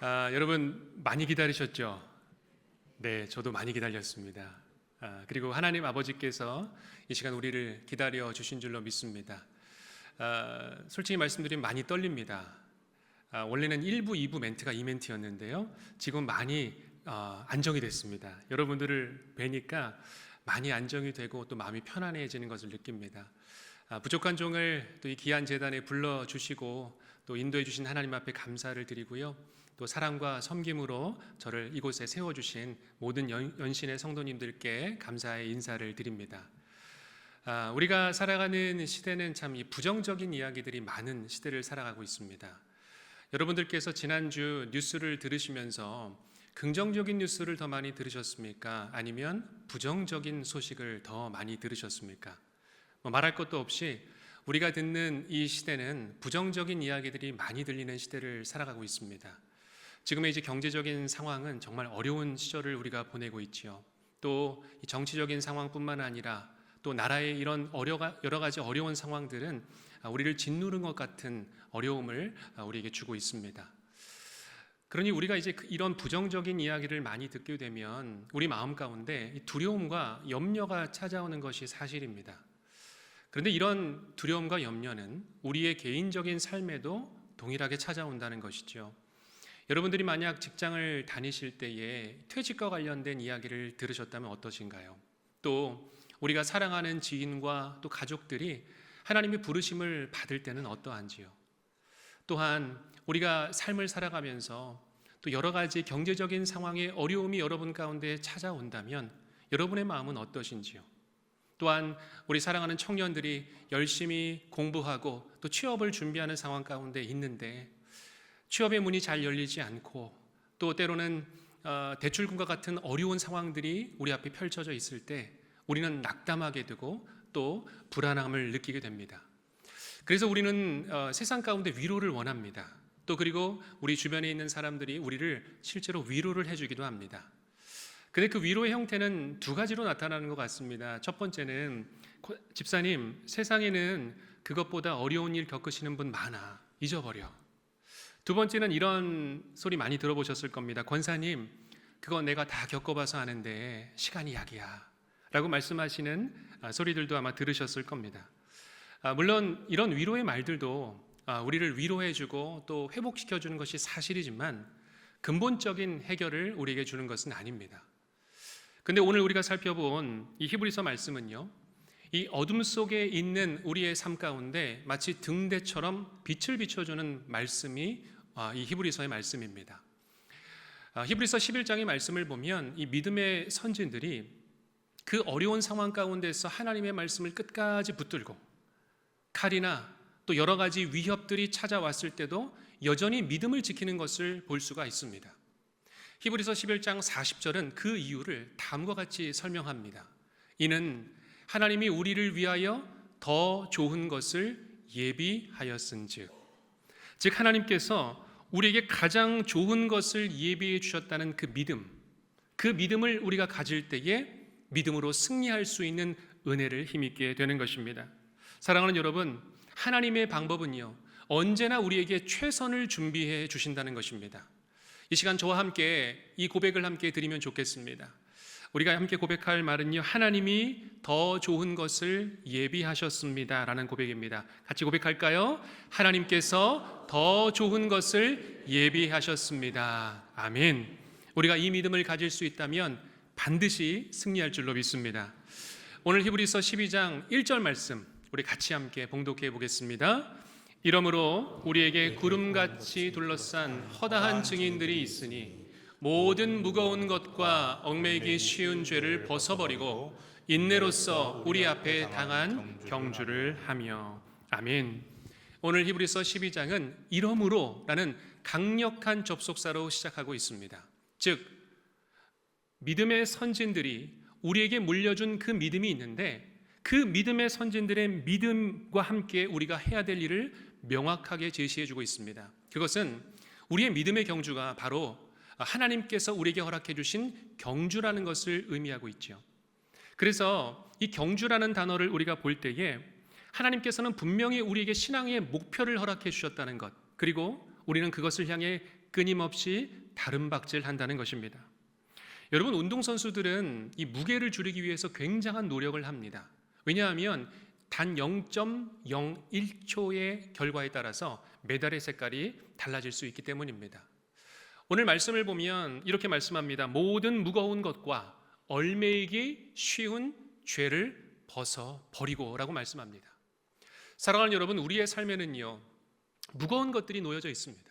여러분 많이 기다리셨죠? 네, 저도 많이 기다렸습니다. 그리고 하나님 아버지께서 이 시간 우리를 기다려 주신 줄로 믿습니다. 솔직히 말씀드리면 많이 떨립니다. 원래는 1부, 2부 멘트가 이 멘트였는데요. 지금 많이 안정이 됐습니다. 여러분들을 뵈니까 많이 안정이 되고 또 마음이 편안해지는 것을 느낍니다. 부족한 종을 또 이 귀한 재단에 불러주시고 또 인도해 주신 하나님 앞에 감사를 드리고요. 또 사랑과 섬김으로 저를 이곳에 세워주신 모든 연신의 성도님들께 감사의 인사를 드립니다. 우리가 살아가는 시대는 참 이 부정적인 이야기들이 많은 시대를 살아가고 있습니다. 여러분들께서 지난주 뉴스를 들으시면서 긍정적인 뉴스를 더 많이 들으셨습니까? 아니면 부정적인 소식을 더 많이 들으셨습니까? 말할 것도 없이 우리가 듣는 이 시대는 부정적인 이야기들이 많이 들리는 시대를 살아가고 있습니다. 지금의 이제 경제적인 상황은 정말 어려운 시절을 우리가 보내고 있지요. 또 이 정치적인 상황뿐만 아니라 또 나라의 이런 여러 가지 어려운 상황들은 우리를 짓누른 것 같은 어려움을 우리에게 주고 있습니다. 그러니 우리가 이제 이런 부정적인 이야기를 많이 듣게 되면 우리 마음 가운데 두려움과 염려가 찾아오는 것이 사실입니다. 그런데 이런 두려움과 염려는 우리의 개인적인 삶에도 동일하게 찾아온다는 것이죠. 여러분들이 만약 직장을 다니실 때에 퇴직과 관련된 이야기를 들으셨다면 어떠신가요? 또 우리가 사랑하는 지인과 또 가족들이 하나님의 부르심을 받을 때는 어떠한지요? 또한 우리가 삶을 살아가면서 또 여러 가지 경제적인 상황의 어려움이 여러분 가운데 찾아온다면 여러분의 마음은 어떠신지요? 또한 우리 사랑하는 청년들이 열심히 공부하고 또 취업을 준비하는 상황 가운데 있는데 취업의 문이 잘 열리지 않고 또 때로는 대출금과 같은 어려운 상황들이 우리 앞에 펼쳐져 있을 때 우리는 낙담하게 되고 또 불안함을 느끼게 됩니다. 그래서 우리는 세상 가운데 위로를 원합니다. 또 그리고 우리 주변에 있는 사람들이 우리를 실제로 위로를 해주기도 합니다. 근데 그 위로의 형태는 두 가지로 나타나는 것 같습니다. 첫 번째는 집사님, 세상에는 그것보다 어려운 일 겪으시는 분 많아. 잊어버려. 두 번째는 이런 소리 많이 들어보셨을 겁니다. 권사님, 그거 내가 다 겪어봐서 아는데 시간이 약이야. 라고 말씀하시는 소리들도 아마 들으셨을 겁니다. 물론 이런 위로의 말들도 우리를 위로해주고 또 회복시켜주는 것이 사실이지만 근본적인 해결을 우리에게 주는 것은 아닙니다. 근데 오늘 우리가 살펴본 이 히브리서 말씀은요, 이 어둠 속에 있는 우리의 삶 가운데 마치 등대처럼 빛을 비춰주는 말씀이 이 히브리서의 말씀입니다. 히브리서 11장의 말씀을 보면 이 믿음의 선진들이 그 어려운 상황 가운데서 하나님의 말씀을 끝까지 붙들고 칼이나 또 여러 가지 위협들이 찾아왔을 때도 여전히 믿음을 지키는 것을 볼 수가 있습니다. 히브리서 11장 40절은 그 이유를 다음과 같이 설명합니다. 이는 하나님이 우리를 위하여 더 좋은 것을 예비하였은즉, 즉 하나님께서 우리에게 가장 좋은 것을 예비해 주셨다는 그 믿음을 우리가 가질 때에 믿음으로 승리할 수 있는 은혜를 힘입게 되는 것입니다. 사랑하는 여러분, 하나님의 방법은요, 언제나 우리에게 최선을 준비해 주신다는 것입니다. 이 시간 저와 함께 이 고백을 함께 드리면 좋겠습니다. 우리가 함께 고백할 말은요, 하나님이 더 좋은 것을 예비하셨습니다 라는 고백입니다. 같이 고백할까요? 하나님께서 더 좋은 것을 예비하셨습니다. 아멘. 우리가 이 믿음을 가질 수 있다면 반드시 승리할 줄로 믿습니다. 오늘 히브리서 12장 1절 말씀 우리 같이 함께 봉독해 보겠습니다. 이러므로 우리에게 구름같이 둘러싼 허다한 증인들이 있으니 모든 무거운 것과 얽매이기 쉬운 죄를 벗어버리고 인내로써 우리 앞에 당한 경주를 하며. 아멘. 오늘 히브리서 12장은 이러므로라는 강력한 접속사로 시작하고 있습니다. 즉 믿음의 선진들이 우리에게 물려준 그 믿음이 있는데 그 믿음의 선진들의 믿음과 함께 우리가 해야 될 일을 명확하게 제시해주고 있습니다. 그것은 우리의 믿음의 경주가 바로 하나님께서 우리에게 허락해 주신 경주라는 것을 의미하고 있죠. 그래서 이 경주라는 단어를 우리가 볼 때에 하나님께서는 분명히 우리에게 신앙의 목표를 허락해 주셨다는 것, 그리고 우리는 그것을 향해 끊임없이 다름박질한다는 것입니다. 여러분, 운동선수들은 이 무게를 줄이기 위해서 굉장한 노력을 합니다. 왜냐하면 단 0.01초의 결과에 따라서 메달의 색깔이 달라질 수 있기 때문입니다. 오늘 말씀을 보면 이렇게 말씀합니다. 모든 무거운 것과 얼매이기 쉬운 죄를 벗어버리고 라고 말씀합니다. 사랑하는 여러분, 우리의 삶에는요, 무거운 것들이 놓여져 있습니다.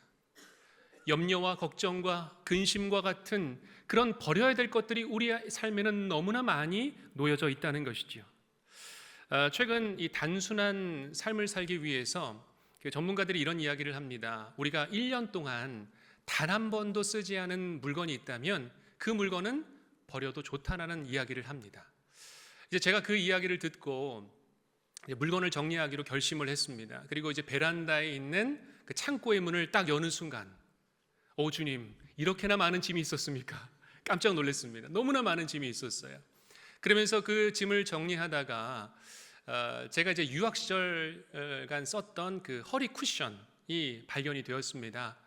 염려와 걱정과 근심과 같은 그런 버려야 될 것들이 우리의 삶에는 너무나 많이 놓여져 있다는 것이지요. 최근 이 단순한 삶을 살기 위해서 전문가들이 이런 이야기를 합니다. 우리가 1년 동안 단 한 번도 쓰지 않은 물건이 있다면 그 물건은 버려도 좋다라는 이야기를 합니다. 이제 제가 그 이야기를 듣고 물건을 정리하기로 결심을 했습니다. 그리고 이제 베란다에 있는 그 창고의 문을 딱 여는 순간, 오 주님, 이렇게나 많은 짐이 있었습니까? 깜짝 놀랐습니다. 너무나 많은 짐이 있었어요. 그러면서 그 짐을 정리하다가 제가 이제 유학 시절간 썼던 그 허리 쿠션이 발견이 되었습니다.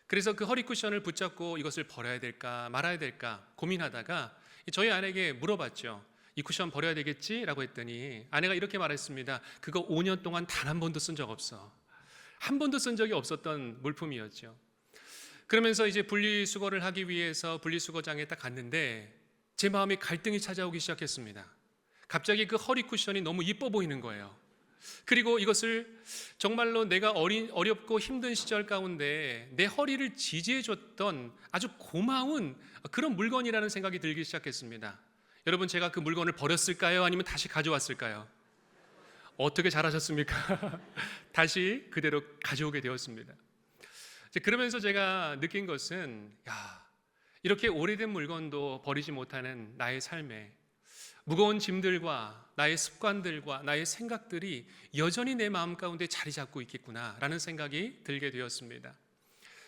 그래서 그 허리 쿠션을 붙잡고 이것을 버려야 될까 말아야 될까 고민하다가 저희 아내에게 물어봤죠. 이 쿠션 버려야 되겠지? 라고 했더니 아내가 이렇게 말했습니다. 그거 5년 동안 단 한 번도 쓴 적 없어. 한 번도 쓴 적이 없었던 물품이었죠. 그러면서 이제 분리수거를 하기 위해서 분리수거장에 딱 갔는데 제 마음에 갈등이 찾아오기 시작했습니다. 갑자기 그 허리 쿠션이 너무 이뻐 보이는 거예요. 그리고 이것을 정말로 내가 어렵고 힘든 시절 가운데 내 허리를 지지해줬던 아주 고마운 그런 물건이라는 생각이 들기 시작했습니다. 여러분, 제가 그 물건을 버렸을까요? 아니면 다시 가져왔을까요? 어떻게 잘하셨습니까? 다시 그대로 가져오게 되었습니다. 그러면서 제가 느낀 것은 이렇게 오래된 물건도 버리지 못하는 나의 삶에 무거운 짐들과 나의 습관들과 나의 생각들이 여전히 내 마음 가운데 자리 잡고 있겠구나라는 생각이 들게 되었습니다.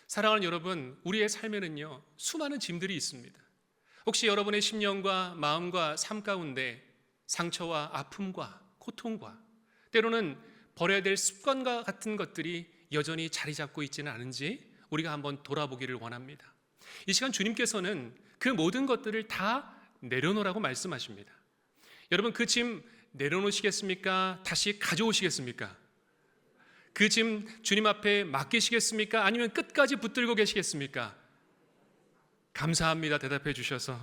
사랑하는 여러분, 우리의 삶에는요, 수많은 짐들이 있습니다. 혹시 여러분의 심령과 마음과 삶 가운데 상처와 아픔과 고통과 때로는 버려야 될 습관과 같은 것들이 여전히 자리 잡고 있지는 않은지 우리가 한번 돌아보기를 원합니다. 이 시간 주님께서는 그 모든 것들을 다 내려놓으라고 말씀하십니다. 여러분, 그 짐 내려놓으시겠습니까? 다시 가져오시겠습니까? 그 짐 주님 앞에 맡기시겠습니까? 아니면 끝까지 붙들고 계시겠습니까? 감사합니다. 대답해 주셔서.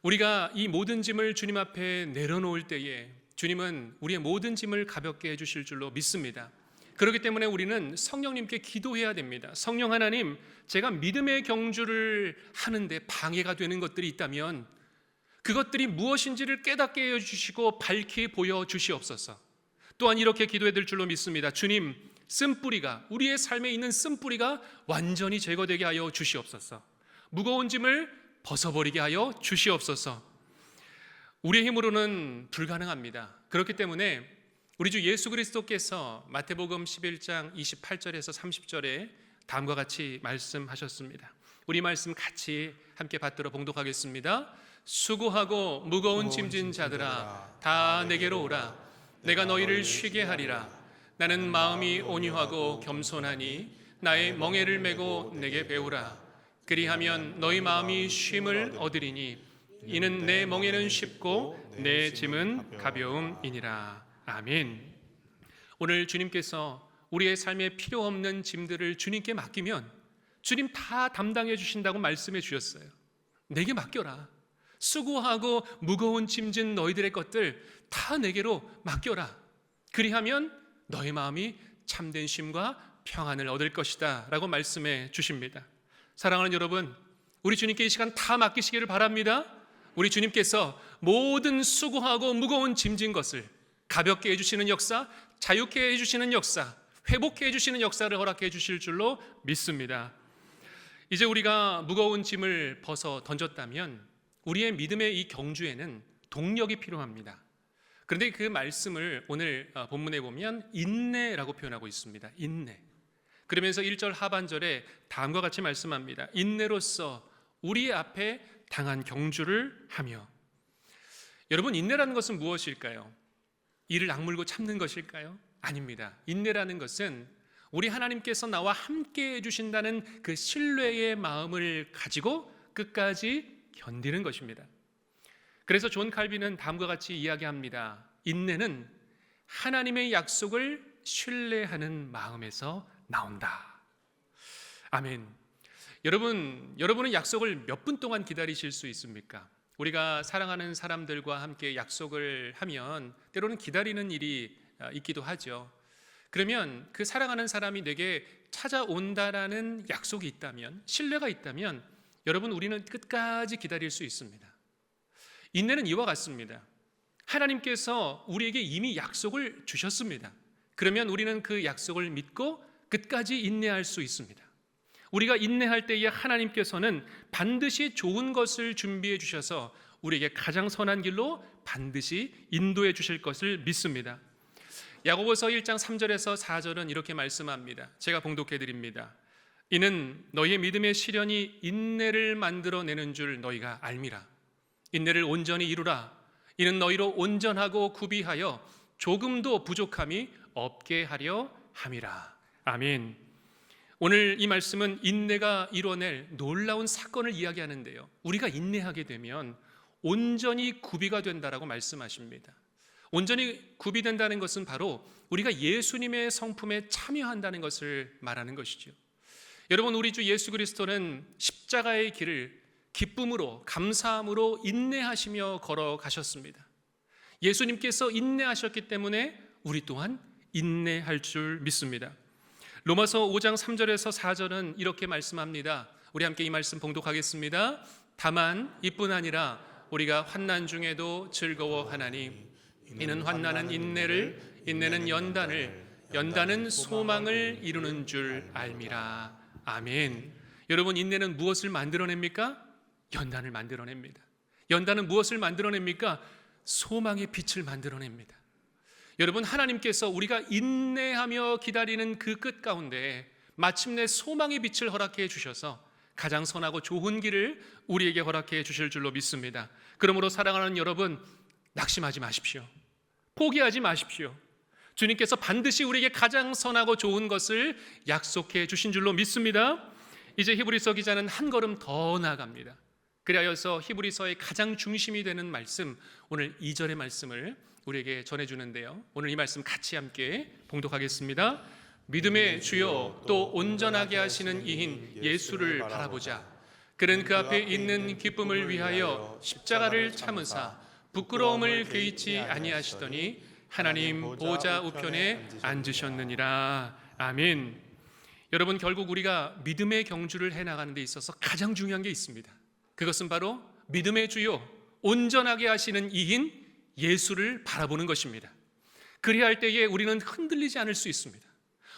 우리가 이 모든 짐을 주님 앞에 내려놓을 때에 주님은 우리의 모든 짐을 가볍게 해주실 줄로 믿습니다. 그렇기 때문에 우리는 성령님께 기도해야 됩니다. 성령 하나님, 제가 믿음의 경주를 하는데 방해가 되는 것들이 있다면 그것들이 무엇인지를 깨닫게 해주시고 밝히 보여주시옵소서. 또한 이렇게 기도해야 될 줄로 믿습니다. 주님, 쓴뿌리가, 우리의 삶에 있는 쓴뿌리가 완전히 제거되게 하여 주시옵소서. 무거운 짐을 벗어버리게 하여 주시옵소서. 우리의 힘으로는 불가능합니다. 그렇기 때문에 우리 주 예수 그리스도께서 마태복음 11장 28절에서 30절에 다음과 같이 말씀하셨습니다. 우리 말씀 같이 함께 받들어 봉독하겠습니다. 수고하고 무거운 짐진 자들아, 다 내게로 오라. 내가 너희를 쉬게 하리라. 나는 마음이 온유하고 겸손하니 나의 멍에를 메고 내게 배우라. 그리하면 너희 마음이 쉼을 얻으리니 이는 내 멍에는 쉽고 내 짐은 가벼움이니라. 아멘. 오늘 주님께서 우리의 삶에 필요 없는 짐들을 주님께 맡기면 주님 다 담당해 주신다고 말씀해 주셨어요. 내게 맡겨라. 수고하고 무거운 짐진 너희들의 것들 다 내게로 맡겨라. 그리하면 너희 마음이 참된 쉼과 평안을 얻을 것이다 라고 말씀해 주십니다. 사랑하는 여러분, 우리 주님께 이 시간 다 맡기시기를 바랍니다. 우리 주님께서 모든 수고하고 무거운 짐진 것을 가볍게 해주시는 역사, 자유케 해주시는 역사, 회복해 해주시는 역사를 허락해 주실 줄로 믿습니다. 이제 우리가 무거운 짐을 벗어 던졌다면 우리의 믿음의 이 경주에는 동력이 필요합니다. 그런데 그 말씀을 오늘 본문에 보면 인내라고 표현하고 있습니다. 인내. 그러면서 1절 하반절에 다음과 같이 말씀합니다. 인내로서 우리 앞에 당한 경주를 하며. 여러분, 인내라는 것은 무엇일까요? 이를 악물고 참는 것일까요? 아닙니다. 인내라는 것은 우리 하나님께서 나와 함께 해주신다는 그 신뢰의 마음을 가지고 끝까지 견디는 것입니다. 그래서 존 칼빈은 다음과 같이 이야기합니다. 인내는 하나님의 약속을 신뢰하는 마음에서 나온다. 아멘. 여러분은 약속을 몇 분 동안 기다리실 수 있습니까? 우리가 사랑하는 사람들과 함께 약속을 하면 때로는 기다리는 일이 있기도 하죠. 그러면 그 사랑하는 사람이 내게 찾아온다라는 약속이 있다면, 신뢰가 있다면 여러분, 우리는 끝까지 기다릴 수 있습니다. 인내는 이와 같습니다. 하나님께서 우리에게 이미 약속을 주셨습니다. 그러면 우리는 그 약속을 믿고 끝까지 인내할 수 있습니다. 우리가 인내할 때에 하나님께서는 반드시 좋은 것을 준비해 주셔서 우리에게 가장 선한 길로 반드시 인도해 주실 것을 믿습니다. 야고보서 1장 3절에서 4절은 이렇게 말씀합니다. 제가 봉독해 드립니다. 이는 너희의 믿음의 시련이 인내를 만들어내는 줄 너희가 알미라. 인내를 온전히 이루라. 이는 너희로 온전하고 구비하여 조금도 부족함이 없게 하려 함이라. 아멘. 오늘 이 말씀은 인내가 이뤄낼 놀라운 사건을 이야기하는데요. 우리가 인내하게 되면 온전히 구비가 된다라고 말씀하십니다. 온전히 구비된다는 것은 바로 우리가 예수님의 성품에 참여한다는 것을 말하는 것이죠. 여러분, 우리 주 예수 그리스도는 십자가의 길을 기쁨으로, 감사함으로 인내하시며 걸어가셨습니다. 예수님께서 인내하셨기 때문에 우리 또한 인내할 줄 믿습니다. 로마서 5장 3절에서 4절은 이렇게 말씀합니다. 우리 함께 이 말씀 봉독하겠습니다. 다만 이뿐 아니라 우리가 환난 중에도 즐거워하나니 이는 환난은 인내를, 인내는 연단을, 연단은 소망을 이루는 줄 알미라. 아멘. 여러분, 인내는 무엇을 만들어냅니까? 연단을 만들어냅니다. 연단은 무엇을 만들어냅니까? 소망의 빛을 만들어냅니다. 여러분, 하나님께서 우리가 인내하며 기다리는 그 끝 가운데 마침내 소망의 빛을 허락해 주셔서 가장 선하고 좋은 길을 우리에게 허락해 주실 줄로 믿습니다. 그러므로 사랑하는 여러분, 낙심하지 마십시오. 포기하지 마십시오. 주님께서 반드시 우리에게 가장 선하고 좋은 것을 약속해 주신 줄로 믿습니다. 이제 히브리서 기자는 한 걸음 더 나아갑니다. 그리하여서 히브리서의 가장 중심이 되는 말씀, 오늘 2절의 말씀을 우리에게 전해주는데요. 오늘 이 말씀 같이 함께 봉독하겠습니다. 믿음의 주요 또 온전하게 하시는 이인 예수를 바라보자. 그는 그 앞에 있는 기쁨을 위하여 십자가를 참으사 부끄러움을 개의치 아니하시더니 하나님 보좌 우편에 앉으셨느니라. 아멘. 여러분, 결국 우리가 믿음의 경주를 해나가는 데 있어서 가장 중요한 게 있습니다. 그것은 바로 믿음의 주요 온전하게 하시는 이인 예수를 바라보는 것입니다. 그리할 때에 우리는 흔들리지 않을 수 있습니다.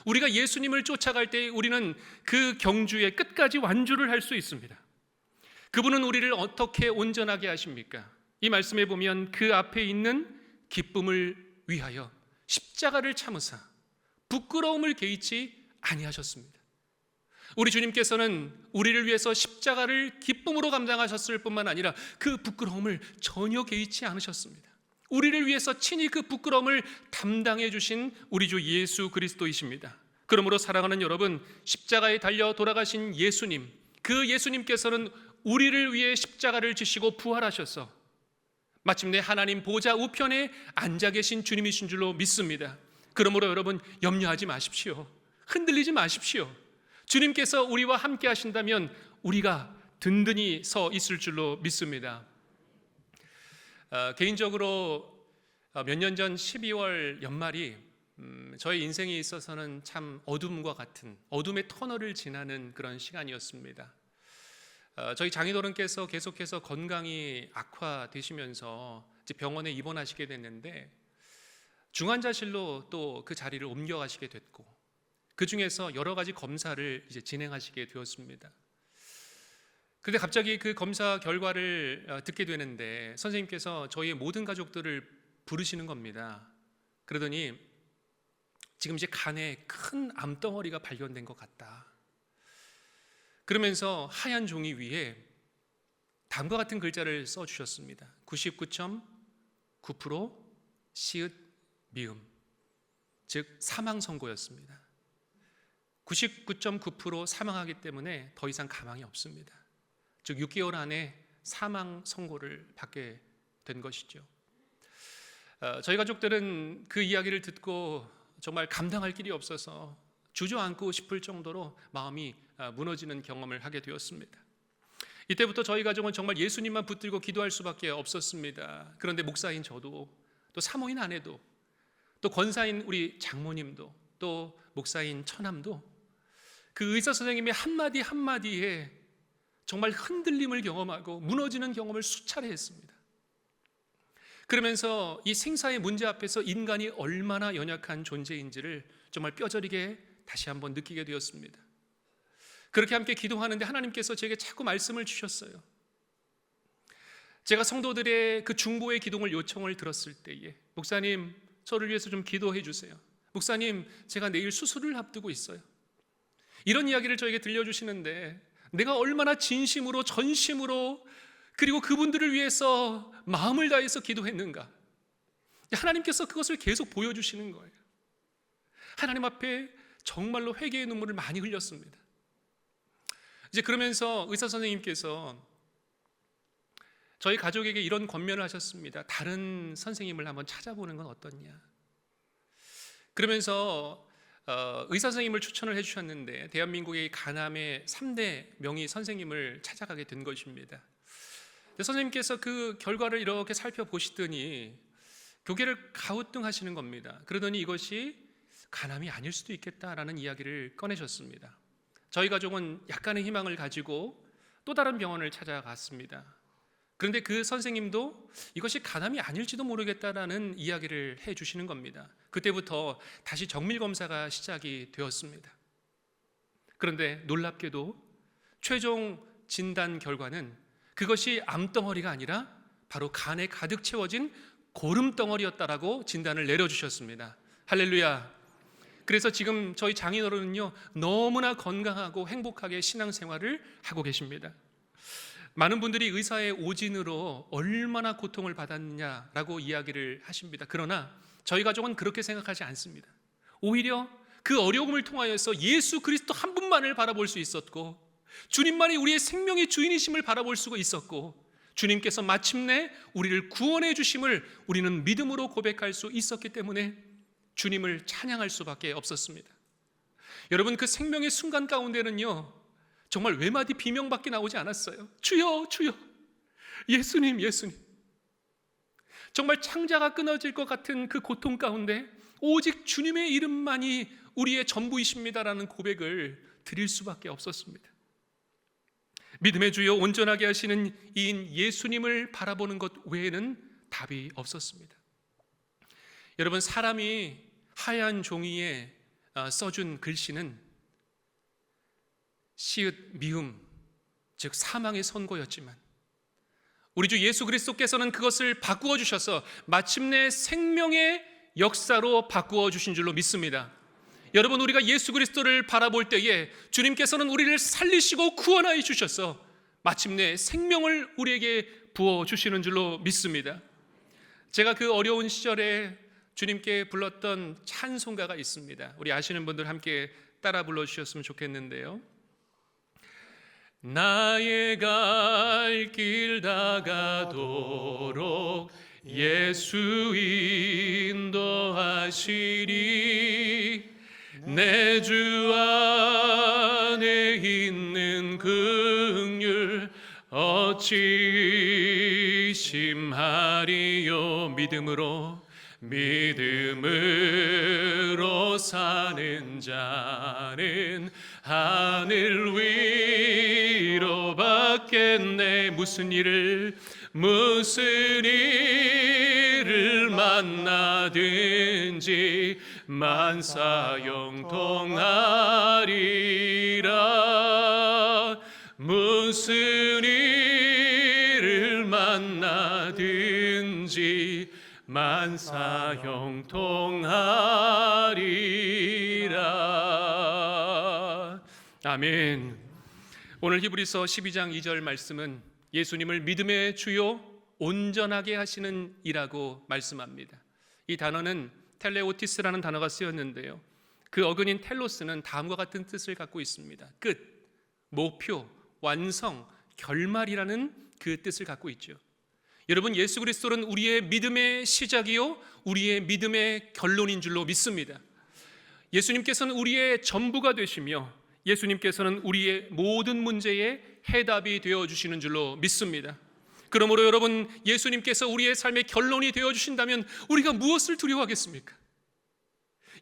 우리가 예수님을 쫓아갈 때에 우리는 그 경주의 끝까지 완주를 할 수 있습니다. 그분은 우리를 어떻게 온전하게 하십니까? 이 말씀에 보면 그 앞에 있는 기쁨을 위하여 십자가를 참으사 부끄러움을 개의치 아니하셨습니다. 우리 주님께서는 우리를 위해서 십자가를 기쁨으로 감당하셨을 뿐만 아니라 그 부끄러움을 전혀 개의치 않으셨습니다. 우리를 위해서 친히 그 부끄러움을 담당해 주신 우리 주 예수 그리스도이십니다. 그러므로 사랑하는 여러분, 십자가에 달려 돌아가신 예수님, 그 예수님께서는 우리를 위해 십자가를 지시고 부활하셔서 마침내 하나님 보좌 우편에 앉아 계신 주님이신 줄로 믿습니다. 그러므로 여러분, 염려하지 마십시오. 흔들리지 마십시오. 주님께서 우리와 함께 하신다면 우리가 든든히 서 있을 줄로 믿습니다. 개인적으로 몇 년 전 12월 연말이 저의 인생에 있어서는 참 어둠과 같은 어둠의 터널을 지나는 그런 시간이었습니다. 저희 장인어른께서 계속해서 건강이 악화되시면서 이제 병원에 입원하시게 됐는데 중환자실로 또 그 자리를 옮겨가시게 됐고 그 중에서 여러 가지 검사를 이제 진행하시게 되었습니다. 그런데 갑자기 그 검사 결과를 듣게 되는데 선생님께서 저희의 모든 가족들을 부르시는 겁니다. 그러더니 지금 이제 간에 큰 암덩어리가 발견된 것 같다. 그러면서 하얀 종이 위에 다음과 같은 글자를 써주셨습니다. 99.9% 시읒 미음, 즉 사망 선고였습니다. 99.9% 사망하기 때문에 더 이상 가망이 없습니다. 즉 6개월 안에 사망 선고를 받게 된 것이죠. 저희 가족들은 그 이야기를 듣고 정말 감당할 길이 없어서 주저앉고 싶을 정도로 마음이 무너지는 경험을 하게 되었습니다. 이때부터 저희 가족은 정말 예수님만 붙들고 기도할 수밖에 없었습니다. 그런데 목사인 저도, 또 사모인 아내도, 또 권사인 우리 장모님도, 또 목사인 처남도 그 의사 선생님의 한마디 한마디에 정말 흔들림을 경험하고 무너지는 경험을 수차례 했습니다. 그러면서 이 생사의 문제 앞에서 인간이 얼마나 연약한 존재인지를 정말 뼈저리게 다시 한번 느끼게 되었습니다. 그렇게 함께 기도하는데 하나님께서 제게 자꾸 말씀을 주셨어요. 제가 성도들의 그 중보의 기도를 요청을 들었을 때에, 목사님 저를 위해서 좀 기도해 주세요. 목사님 제가 내일 수술을 앞두고 있어요. 이런 이야기를 저에게 들려주시는데 내가 얼마나 진심으로 전심으로 그리고 그분들을 위해서 마음을 다해서 기도했는가. 하나님께서 그것을 계속 보여주시는 거예요. 하나님 앞에 정말로 회개의 눈물을 많이 흘렸습니다. 이제 그러면서 의사 선생님께서 저희 가족에게 이런 권면을 하셨습니다. 다른 선생님을 한번 찾아보는 건 어떻냐. 그러면서 의사 선생님을 추천을 해주셨는데 대한민국의 가남의 3대 명의 선생님을 찾아가게 된 것입니다. 선생님께서 그 결과를 이렇게 살펴보시더니 고개를 가우뚱하시는 겁니다. 그러더니 이것이 간암이 아닐 수도 있겠다라는 이야기를 꺼내셨습니다. 저희 가족은 약간의 희망을 가지고 또 다른 병원을 찾아갔습니다. 그런데 그 선생님도 이것이 간암이 아닐지도 모르겠다라는 이야기를 해주시는 겁니다. 그때부터 다시 정밀 검사가 시작이 되었습니다. 그런데 놀랍게도 최종 진단 결과는 그것이 암덩어리가 아니라 바로 간에 가득 채워진 고름덩어리였다라고 진단을 내려주셨습니다. 할렐루야. 그래서 지금 저희 장인어른은요 너무나 건강하고 행복하게 신앙생활을 하고 계십니다. 많은 분들이 의사의 오진으로 얼마나 고통을 받았느냐라고 이야기를 하십니다. 그러나 저희 가족은 그렇게 생각하지 않습니다. 오히려 그 어려움을 통하여서 예수 그리스도 한 분만을 바라볼 수 있었고 주님만이 우리의 생명의 주인이심을 바라볼 수가 있었고 주님께서 마침내 우리를 구원해 주심을 우리는 믿음으로 고백할 수 있었기 때문에 주님을 찬양할 수밖에 없었습니다. 여러분 그 생명의 순간 가운데는요 정말 외마디 비명밖에 나오지 않았어요. 주여 주여, 예수님 예수님. 정말 창자가 끊어질 것 같은 그 고통 가운데 오직 주님의 이름만이 우리의 전부이십니다라는 고백을 드릴 수밖에 없었습니다. 믿음의 주여 온전하게 하시는 이인 예수님을 바라보는 것 외에는 답이 없었습니다. 여러분 사람이 하얀 종이에 써준 글씨는 시읒 미음 즉 사망의 선고였지만 우리 주 예수 그리스도께서는 그것을 바꾸어 주셔서 마침내 생명의 역사로 바꾸어 주신 줄로 믿습니다. 여러분 우리가 예수 그리스도를 바라볼 때에 주님께서는 우리를 살리시고 구원하여 주셔서 마침내 생명을 우리에게 부어 주시는 줄로 믿습니다. 제가 그 어려운 시절에 주님께 불렀던 찬송가가 있습니다. 우리 아시는 분들 함께 따라 불러주셨으면 좋겠는데요. 나의 갈 길 다가도록 예수 인도하시리 내 주 안에 있는 긍휼 어찌 심하리요. 믿음으로 사는 자는 하늘 위로 받겠네. 무슨 일을 만나든지 만사형통하리라. 무슨 일을 만나든지 만사형통하리라. 아멘. 오늘 히브리서 12장 2절 말씀은 예수님을 믿음의 주요 온전하게 하시는 이라고 말씀합니다. 이 단어는 텔레오티스라는 단어가 쓰였는데요, 그 어근인 텔로스는 다음과 같은 뜻을 갖고 있습니다. 끝, 목표, 완성, 결말이라는 그 뜻을 갖고 있죠. 여러분, 예수 그리스도는 우리의 믿음의 시작이요 우리의 믿음의 결론인 줄로 믿습니다. 예수님께서는 우리의 전부가 되시며 예수님께서는 우리의 모든 문제의 해답이 되어주시는 줄로 믿습니다. 그러므로 여러분, 예수님께서 우리의 삶의 결론이 되어주신다면 우리가 무엇을 두려워하겠습니까?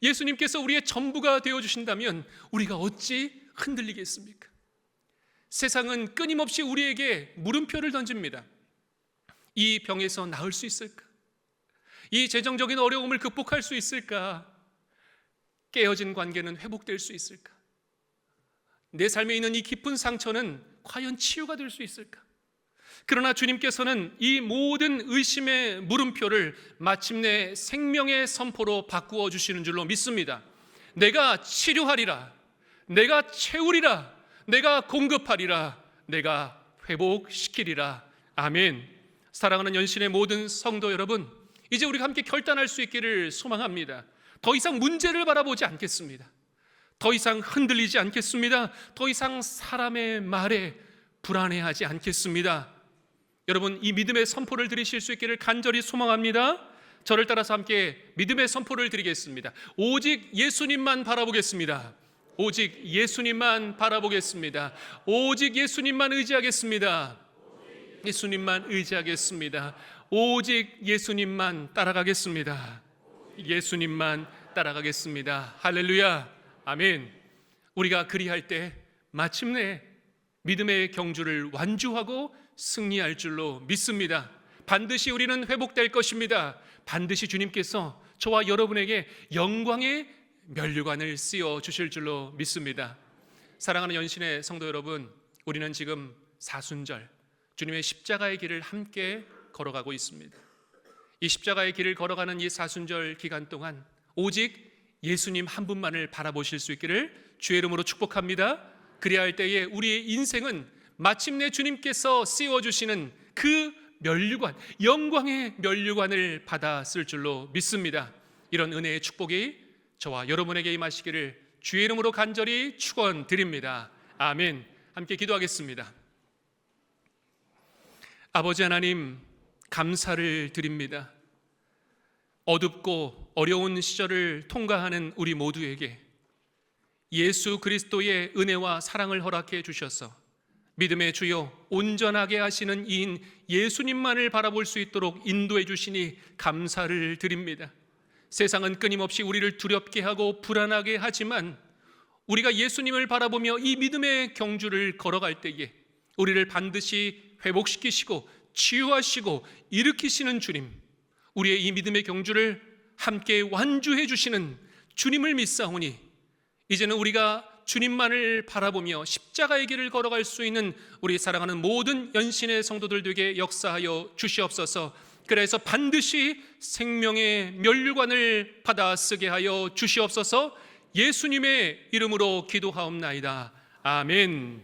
예수님께서 우리의 전부가 되어주신다면 우리가 어찌 흔들리겠습니까? 세상은 끊임없이 우리에게 물음표를 던집니다. 이 병에서 나을 수 있을까? 이 재정적인 어려움을 극복할 수 있을까? 깨어진 관계는 회복될 수 있을까? 내 삶에 있는 이 깊은 상처는 과연 치유가 될 수 있을까? 그러나 주님께서는 이 모든 의심의 물음표를 마침내 생명의 선포로 바꾸어 주시는 줄로 믿습니다. 내가 치료하리라, 내가 채우리라, 내가 공급하리라, 내가 회복시키리라. 아멘. 사랑하는 연신의 모든 성도 여러분, 이제 우리가 함께 결단할 수 있기를 소망합니다. 더 이상 문제를 바라보지 않겠습니다. 더 이상 흔들리지 않겠습니다. 더 이상 사람의 말에 불안해하지 않겠습니다. 여러분, 이 믿음의 선포를 드리실 수 있기를 간절히 소망합니다. 저를 따라서 함께 믿음의 선포를 드리겠습니다. 오직 예수님만 바라보겠습니다. 오직 예수님만 바라보겠습니다. 오직 예수님만 의지하겠습니다. 예수님만 의지하겠습니다. 오직 예수님만 따라가겠습니다. 예수님만 따라가겠습니다. 할렐루야. 아멘. 우리가 그리할 때 마침내 믿음의 경주를 완주하고 승리할 줄로 믿습니다. 반드시 우리는 회복될 것입니다. 반드시 주님께서 저와 여러분에게 영광의 면류관을 씌워 주실 줄로 믿습니다. 사랑하는 연신의 성도 여러분, 우리는 지금 사순절, 주님의 십자가의 길을 함께 걸어가고 있습니다. 이 십자가의 길을 걸어가는 이 사순절 기간 동안 오직 예수님 한 분만을 바라보실 수 있기를 주의 이름으로 축복합니다. 그래야 할 때에 우리의 인생은 마침내 주님께서 씌워주시는 그 면류관, 영광의 면류관을 받아 쓸 줄로 믿습니다. 이런 은혜의 축복이 저와 여러분에게 임하시기를 주의 이름으로 간절히 축원드립니다. 아멘. 함께 기도하겠습니다. 아버지 하나님, 감사를 드립니다. 어둡고 어려운 시절을 통과하는 우리 모두에게 예수 그리스도의 은혜와 사랑을 허락해 주셔서 믿음의 주요 온전하게 하시는 이인 예수님만을 바라볼 수 있도록 인도해 주시니 감사를 드립니다. 세상은 끊임없이 우리를 두렵게 하고 불안하게 하지만 우리가 예수님을 바라보며 이 믿음의 경주를 걸어갈 때에 우리를 반드시 회복시키시고 치유하시고 일으키시는 주님, 우리의 이 믿음의 경주를 함께 완주해 주시는 주님을 믿사오니 이제는 우리가 주님만을 바라보며 십자가의 길을 걸어갈 수 있는 우리 사랑하는 모든 연신의 성도들 되게 역사하여 주시옵소서. 그래서 반드시 생명의 면류관을 받아 쓰게 하여 주시옵소서. 예수님의 이름으로 기도하옵나이다. 아멘.